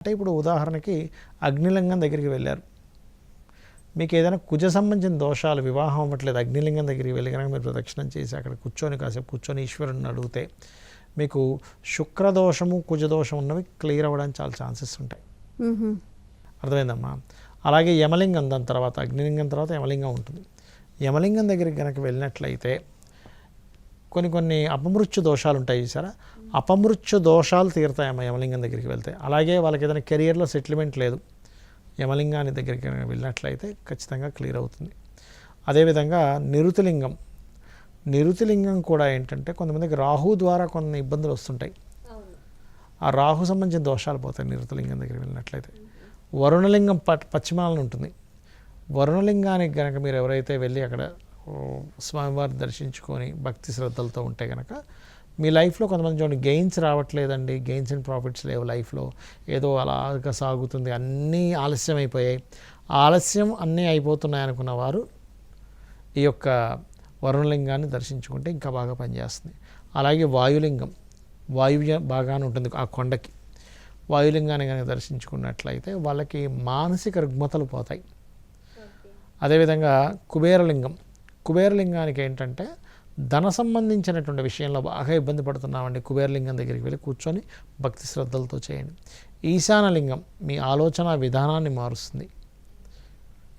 అంటే ఇప్పుడు ఉదాహరణకి అగ్నిలింగం దగ్గరికి వెళ్ళారు, మీకు ఏదైనా కుజ సంబంధించిన దోషాలు, వివాహం అవ్వట్లేదు, అగ్నిలింగం దగ్గరికి వెళ్ళి కనుక మీరు ప్రదక్షిణం చేసి అక్కడ కూర్చొని కాసేపు కూర్చొని ఈశ్వరుని అడిగితే మీకు శుక్రదోషము కుజదోషం ఉన్నవి క్లియర్ అవ్వడానికి చాలా ఛాన్సెస్ ఉంటాయి. అర్థమైందమ్మా? అలాగే యమలింగం, దాని తర్వాత అగ్నిలింగం తర్వాత యమలింగం ఉంటుంది. యమలింగం దగ్గరికి కనుక వెళ్ళినట్లయితే కొన్ని అపమృత్యు దోషాలు ఉంటాయి సరే, అపమృత్యు దోషాలు తీరుతాయమ్మ యమలింగం దగ్గరికి వెళ్తే. అలాగే వాళ్ళకి ఏదైనా కెరియర్లో సెటిల్మెంట్ లేదు, యమలింగాన్ని దగ్గరికి వెళ్ళినట్లయితే ఖచ్చితంగా క్లియర్ అవుతుంది. అదేవిధంగా నిరుతిలింగం కూడా ఏంటంటే కొంతమందికి రాహు ద్వారా కొన్ని ఇబ్బందులు వస్తుంటాయి, ఆ రాహు సంబంధించిన దోషాలు పోతాయి నిరుతిలింగం దగ్గరికి వెళ్ళినట్లయితే. వరుణలింగం పశ్చిమాలను ఉంటుంది. వరుణలింగానికి కనుక మీరు ఎవరైతే వెళ్ళి అక్కడ స్వామివారిని దర్శించుకొని భక్తి శ్రద్ధలతో ఉంటే కనుక మీ లైఫ్లో కొంతమంది చూడండి గెయిన్స్ రావట్లేదండి, గెయిన్స్ అండ్ ప్రాఫిట్స్ లేవు లైఫ్లో, ఏదో అలాగా సాగుతుంది, అన్నీ ఆలస్యం అయిపోయాయి, ఆలస్యం అన్నీ అయిపోతున్నాయి అనుకున్న వారు ఈ యొక్క వరుణలింగాన్ని దర్శించుకుంటే ఇంకా బాగా పనిచేస్తుంది. అలాగే వాయులింగం, వాయువ్య బాగానే ఉంటుంది ఆ కొండకి, వాయులింగాన్ని కనుక దర్శించుకున్నట్లయితే వాళ్ళకి మానసిక రుగ్మతలు పోతాయి. అదేవిధంగా కుబేరలింగానికి ఏంటంటే ధన సంబంధించినటువంటి విషయంలో బాగా ఇబ్బంది పడుతున్నామండి, కుబేరలింగం దగ్గరికి వెళ్ళి కూర్చొని భక్తి శ్రద్ధలతో చేయండి. ఈశానలింగం మీ ఆలోచన విధానాన్ని మారుస్తుంది.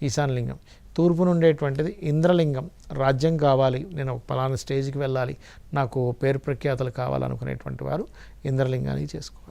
ఈశాన్యలింగం తూర్పు నుండేటువంటిది. ఇంద్రలింగం రాజ్యం కావాలి, నేను ఒక పలానా స్టేజ్కి వెళ్ళాలి, నాకు పేరు ప్రఖ్యాతలు కావాలనుకునేటువంటి వారు ఇంద్రలింగానికి చేసుకోవాలి.